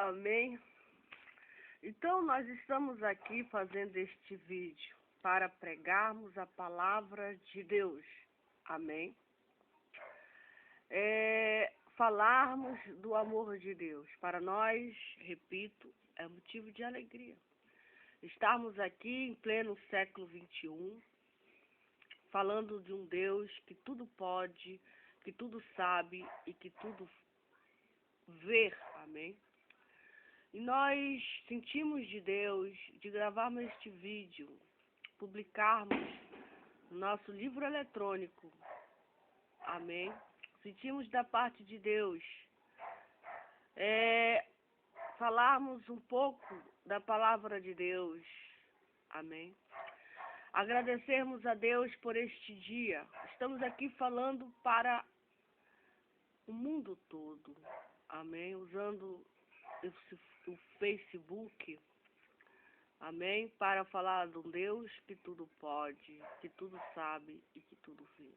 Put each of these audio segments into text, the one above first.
Amém? Então, nós estamos aqui fazendo este vídeo para pregarmos a palavra de Deus. Amém? Falarmos do amor de Deus. Para nós, repito, é motivo de alegria. Estarmos aqui em pleno século XXI, falando de um Deus que tudo pode, que tudo sabe e que tudo vê. Amém? E nós sentimos de Deus de gravarmos este vídeo, publicarmos no nosso livro eletrônico. Amém? Sentimos da parte de Deus falarmos um pouco da palavra de Deus. Amém? Agradecermos a Deus por este dia. Estamos aqui falando para o mundo todo. Amém? Usando o Facebook, amém, para falar de um Deus que tudo pode, que tudo sabe e que tudo vê.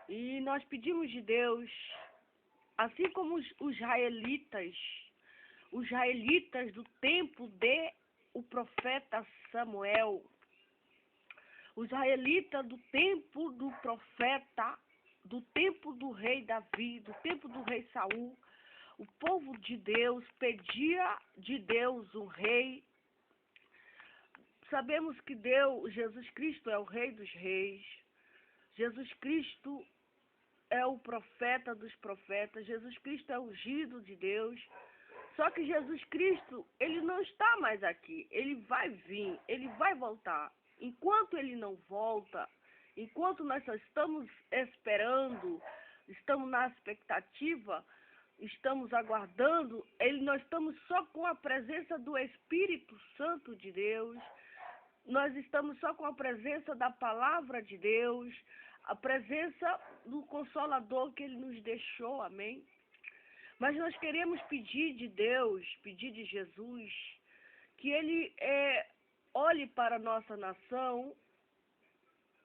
E nós pedimos de Deus, assim como os israelitas do tempo de o profeta Samuel, os israelitas do tempo do profeta, do tempo do rei Davi, do tempo do rei Saul, o povo de Deus pedia de Deus um rei. Sabemos que Jesus Cristo é o Rei dos Reis. Jesus Cristo é o profeta dos profetas. Jesus Cristo é o ungido de Deus. Só que Jesus Cristo, ele não está mais aqui. Ele vai vir, ele vai voltar. Enquanto ele não volta, enquanto nós só estamos esperando, estamos na expectativa, estamos aguardando, nós estamos só com a presença do Espírito Santo de Deus, nós estamos só com a presença da palavra de Deus, a presença do Consolador que Ele nos deixou, amém? Mas nós queremos pedir de Deus, pedir de Jesus, que Ele olhe para a nossa nação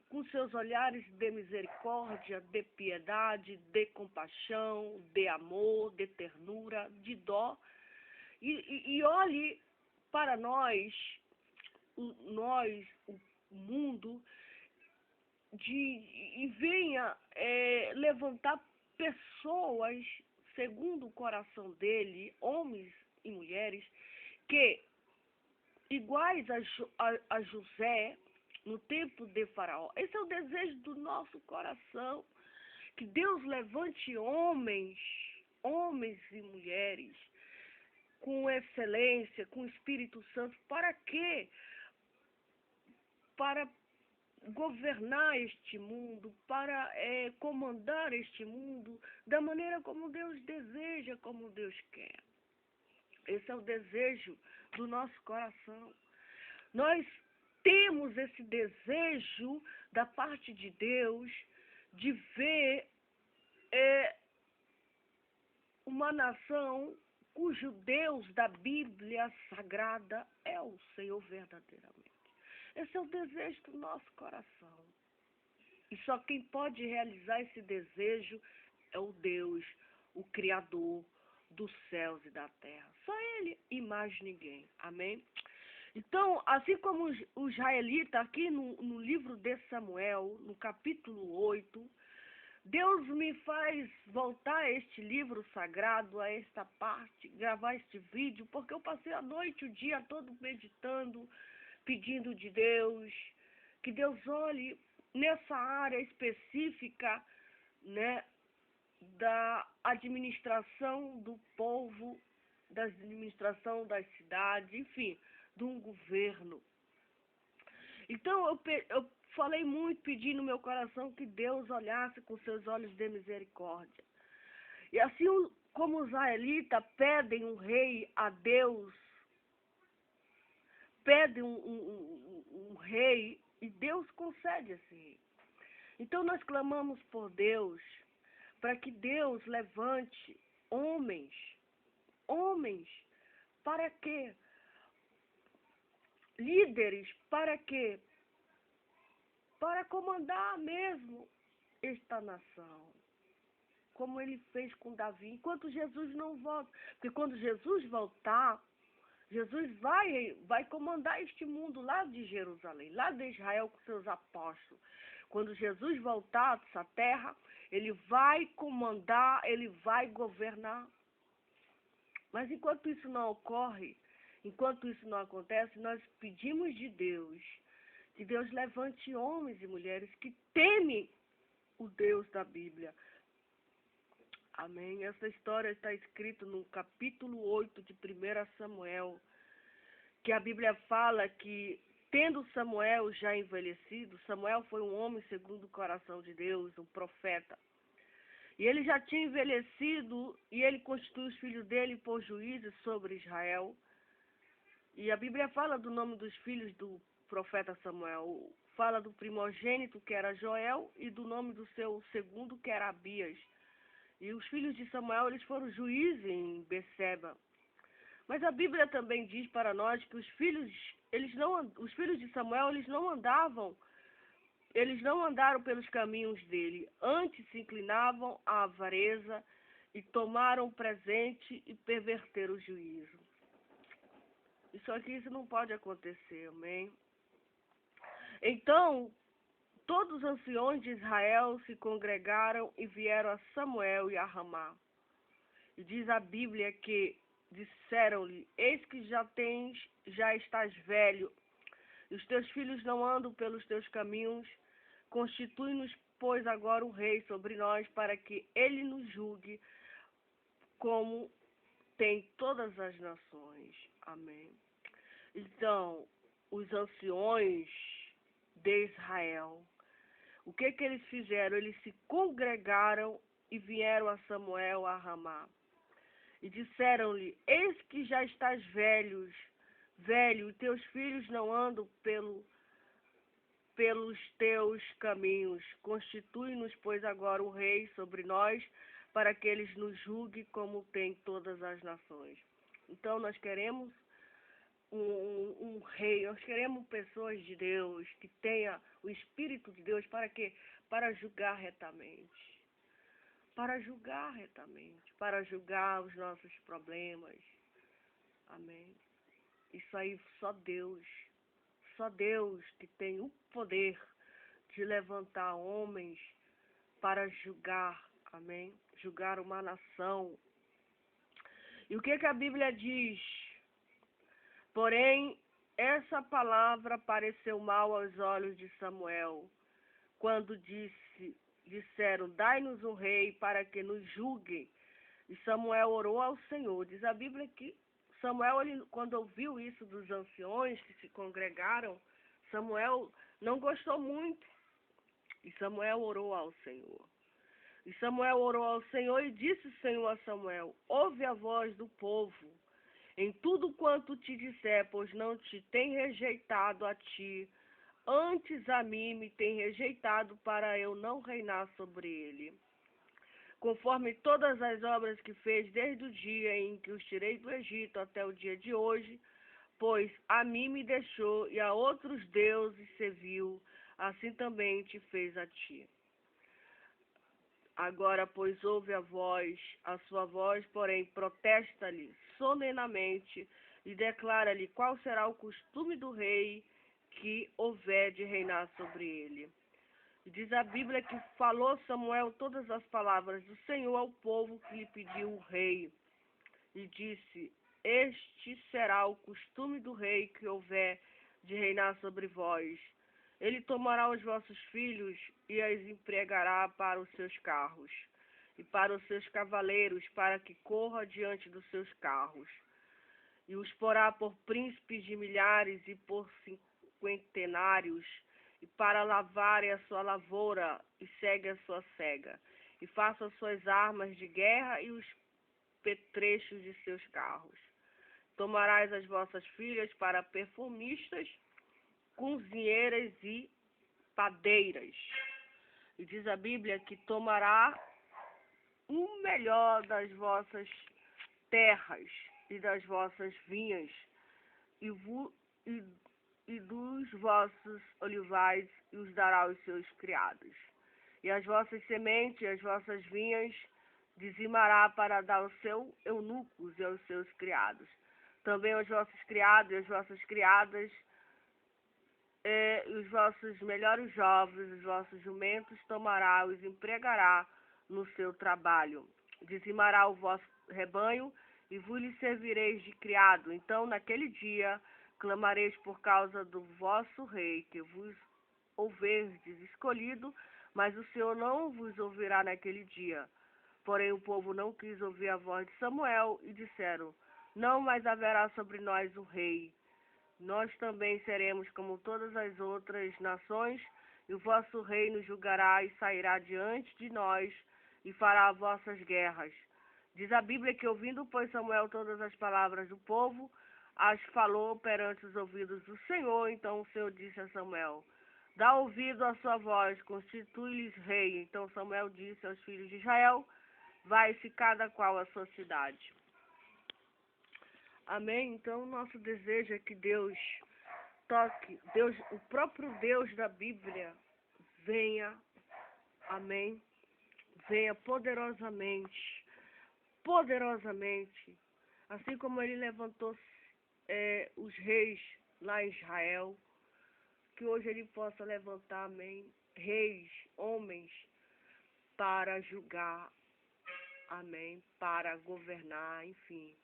com seus olhares de misericórdia, de piedade, de compaixão, de amor, de ternura, de dó, e olhe para nós, o mundo, e venha levantar pessoas segundo o coração dele, homens e mulheres, que, iguais a José, no tempo de Faraó. Esse é o desejo do nosso coração, que Deus levante homens e mulheres com excelência, com o Espírito Santo. Para quê? Para governar este mundo, para comandar este mundo da maneira como Deus deseja, como Deus quer. Esse é o desejo do nosso coração. Nós temos esse desejo da parte de Deus de ver uma nação cujo Deus da Bíblia Sagrada é o Senhor verdadeiramente. Esse é o desejo do nosso coração. E só quem pode realizar esse desejo é o Deus, o Criador dos céus e da terra. Só Ele e mais ninguém. Amém? Então, assim como o israelita, aqui no livro de Samuel, no capítulo 8, Deus me faz voltar a este livro sagrado, a esta parte, gravar este vídeo, porque eu passei a noite, o dia todo meditando, pedindo de Deus, que Deus olhe nessa área específica, né, da administração do povo, da administração das cidades, enfim, de um governo. Então eu falei muito, pedi no meu coração que Deus olhasse com seus olhos de misericórdia. E assim como os israelitas pedem um rei a Deus, pedem um rei, e Deus concede esse rei. Então nós clamamos por Deus, para que Deus levante homens, para quê? Líderes, para quê? Para comandar mesmo esta nação. como ele fez com Davi, enquanto Jesus não volta. Porque quando Jesus voltar, Jesus vai comandar este mundo lá de Jerusalém, lá de Israel com seus apóstolos. Quando Jesus voltar dessa terra, ele vai comandar, ele vai governar. Mas enquanto isso não ocorre, enquanto isso não acontece, nós pedimos de Deus, que Deus levante homens e mulheres que temem o Deus da Bíblia. Amém. Essa história está escrita no capítulo 8 de 1 Samuel, que a Bíblia fala que, tendo Samuel já envelhecido, Samuel foi um homem segundo o coração de Deus, um profeta. E ele já tinha envelhecido e ele constituiu os filhos dele por juízes sobre Israel. E a Bíblia fala do nome dos filhos do profeta Samuel. Fala do primogênito, que era Joel, e do nome do seu segundo, que era Abias. E os filhos de Samuel, eles foram juízes em Beceba. Mas a Bíblia também diz para nós que os filhos de Samuel, eles não andaram pelos caminhos dele, antes se inclinavam à avareza e tomaram presente e perverteram o juízo. Isso não pode acontecer, amém? Então, todos os anciões de Israel se congregaram e vieram a Samuel e a Ramá. E diz a Bíblia que disseram-lhe: eis que já estás velho, e os teus filhos não andam pelos teus caminhos. Constitui-nos, pois, agora um rei sobre nós, para que ele nos julgue como tem todas as nações. Amém. Então, os anciões de Israel, o que eles fizeram? Eles se congregaram e vieram a Samuel a Ramá. E disseram-lhe: eis que já estás velho, e teus filhos não andam pelos teus caminhos. Constitui-nos, pois, agora um rei sobre nós, para que eles nos julgue como tem todas as nações. Então, nós queremos um rei, nós queremos pessoas de Deus, que tenha o Espírito de Deus, para quê? Para julgar retamente. Para julgar retamente, para julgar os nossos problemas. Amém. Isso aí só Deus que tem o poder de levantar homens para julgar, amém? Julgar uma nação. E o que a Bíblia diz? Porém, essa palavra pareceu mal aos olhos de Samuel, quando disseram: dai-nos um rei para que nos julgue. E Samuel orou ao Senhor. Diz a Bíblia que Samuel, quando ouviu isso dos anciões que se congregaram, Samuel não gostou muito. E Samuel orou ao Senhor. E Samuel orou ao Senhor e disse o Senhor a Samuel: ouve a voz do povo em tudo quanto te disser, pois não te tem rejeitado a ti, antes a mim me tem rejeitado, para eu não reinar sobre ele. Conforme todas as obras que fez desde o dia em que os tirei do Egito até o dia de hoje, pois a mim me deixou e a outros deuses serviu, assim também te fez a ti. Agora, pois, ouve a sua voz, porém, protesta-lhe solenemente e declara-lhe qual será o costume do rei que houver de reinar sobre ele. E diz a Bíblia que falou Samuel todas as palavras do Senhor ao povo que lhe pediu o rei. E disse: este será o costume do rei que houver de reinar sobre vós. Ele tomará os vossos filhos e as empregará para os seus carros e para os seus cavaleiros, para que corra diante dos seus carros. E os porá por príncipes de milhares e por cinquentenários, e para lavarem a sua lavoura e segue a sua cega, e faça as suas armas de guerra e os petrechos de seus carros. Tomarás as vossas filhas para perfumistas, cozinheiras e padeiras. E diz a Bíblia que tomará o melhor das vossas terras e das vossas vinhas e dos vossos olivais, e os dará aos seus criados. E as vossas sementes e as vossas vinhas dizimará para dar ao seu eunucos e aos seus criados. Também aos vossos criados e às vossas criadas, os vossos melhores jovens, os vossos jumentos, tomará, os empregará no seu trabalho. Dizimará o vosso rebanho e vos lhe servireis de criado. Então, naquele dia, clamareis por causa do vosso rei, que vos houverdes escolhido, mas o Senhor não vos ouvirá naquele dia. Porém, o povo não quis ouvir a voz de Samuel e disseram: não mais haverá sobre nós um rei. Nós também seremos como todas as outras nações, e o vosso rei nos julgará e sairá diante de nós e fará vossas guerras. Diz a Bíblia que, ouvindo, pois, Samuel todas as palavras do povo, as falou perante os ouvidos do Senhor. Então o Senhor disse a Samuel: dá ouvido à sua voz, constitui-lhes rei. Então Samuel disse aos filhos de Israel: vai-se cada qual à sua cidade. Amém? Então, nosso desejo é que Deus toque, Deus, o próprio Deus da Bíblia, venha, amém? Venha poderosamente, assim como ele levantou os reis lá em Israel, que hoje ele possa levantar, amém? Reis, homens, para julgar, amém? Para governar, enfim.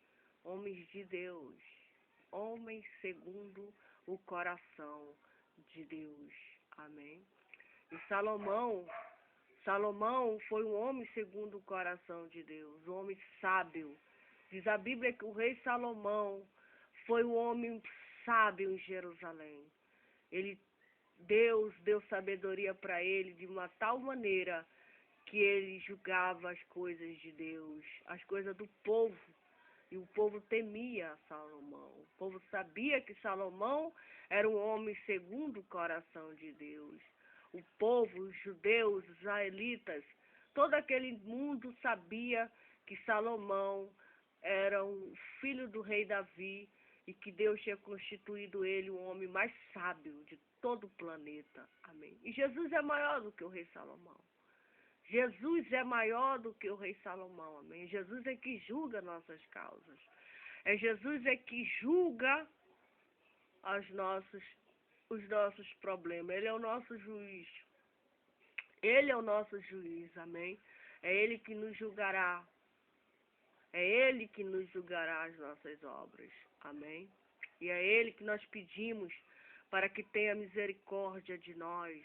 Homens de Deus, homens segundo o coração de Deus, amém? E Salomão foi um homem segundo o coração de Deus, um homem sábio. Diz a Bíblia que o rei Salomão foi um homem sábio em Jerusalém. Deus deu sabedoria para ele de uma tal maneira que ele julgava as coisas de Deus, as coisas do povo. E o povo temia Salomão. O povo sabia que Salomão era um homem segundo o coração de Deus. O povo, os judeus, os israelitas, todo aquele mundo sabia que Salomão era um filho do rei Davi e que Deus tinha constituído ele um homem mais sábio de todo o planeta. Amém. E Jesus é maior do que o rei Salomão. Jesus é maior do que o rei Salomão, amém? Jesus é que julga nossas causas. Jesus é que julga os nossos problemas. Ele é o nosso juiz. Ele é o nosso juiz, amém? É Ele que nos julgará. É Ele que nos julgará as nossas obras, amém? E é Ele que nós pedimos para que tenha misericórdia de nós,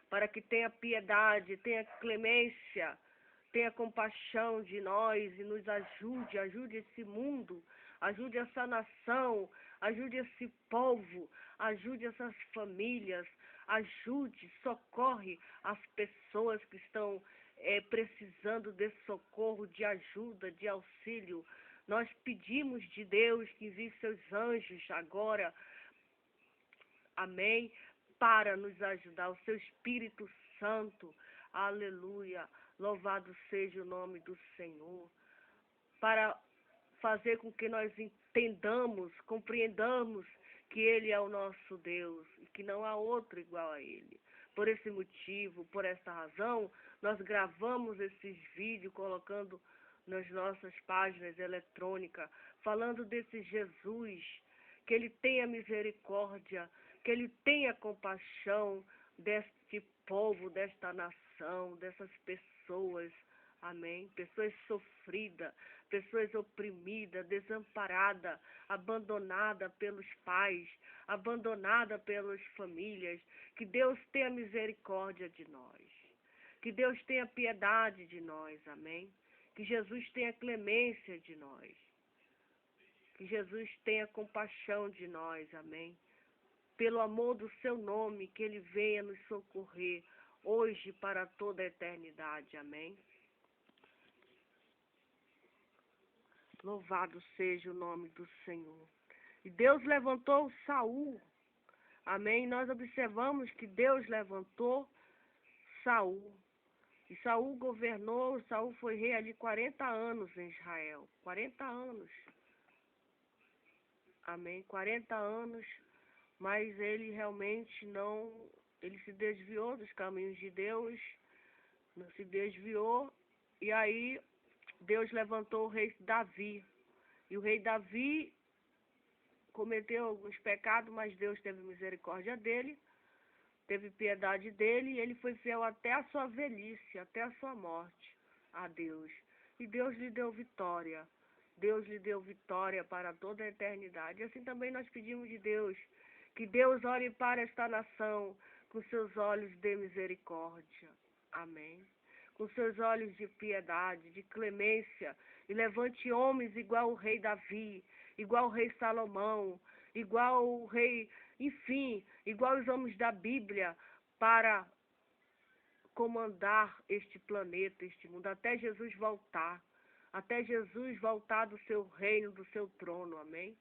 para que tenha piedade, tenha clemência, tenha compaixão de nós e nos ajude esse mundo, ajude essa nação, ajude esse povo, ajude essas famílias, socorre as pessoas que estão precisando desse socorro, de ajuda, de auxílio. Nós pedimos de Deus que envie seus anjos agora, amém, para nos ajudar, o seu Espírito Santo, aleluia, louvado seja o nome do Senhor, para fazer com que nós entendamos, compreendamos que Ele é o nosso Deus e que não há outro igual a Ele. Por esse motivo, por essa razão, nós gravamos esses vídeos colocando nas nossas páginas eletrônicas, falando desse Jesus, que Ele tenha misericórdia, que Ele tenha compaixão deste povo, desta nação, dessas pessoas, amém? Pessoas sofridas, pessoas oprimidas, desamparadas, abandonadas pelos pais, abandonadas pelas famílias. Que Deus tenha misericórdia de nós. Que Deus tenha piedade de nós, amém? Que Jesus tenha clemência de nós. Que Jesus tenha compaixão de nós, amém? Pelo amor do seu nome, que Ele venha nos socorrer hoje para toda a eternidade, amém? Louvado seja o nome do Senhor. E Deus levantou Saul, amém? Nós observamos que Deus levantou Saul. E Saul governou, Saul foi rei ali 40 anos em Israel. 40 anos. Amém? 40 anos. Mas ele realmente não, ele se desviou dos caminhos de Deus, não se desviou, e aí Deus levantou o rei Davi. E o rei Davi cometeu alguns pecados, mas Deus teve misericórdia dele, teve piedade dele, e ele foi fiel até a sua velhice, até a sua morte a Deus. E Deus lhe deu vitória. Deus lhe deu vitória para toda a eternidade. E assim também nós pedimos de Deus, que Deus olhe para esta nação com seus olhos de misericórdia. Amém. Com seus olhos de piedade, de clemência, e levante homens igual o rei Davi, igual o rei Salomão, igual o rei, enfim, igual os homens da Bíblia, para comandar este planeta, este mundo, até Jesus voltar do seu reino, do seu trono, amém?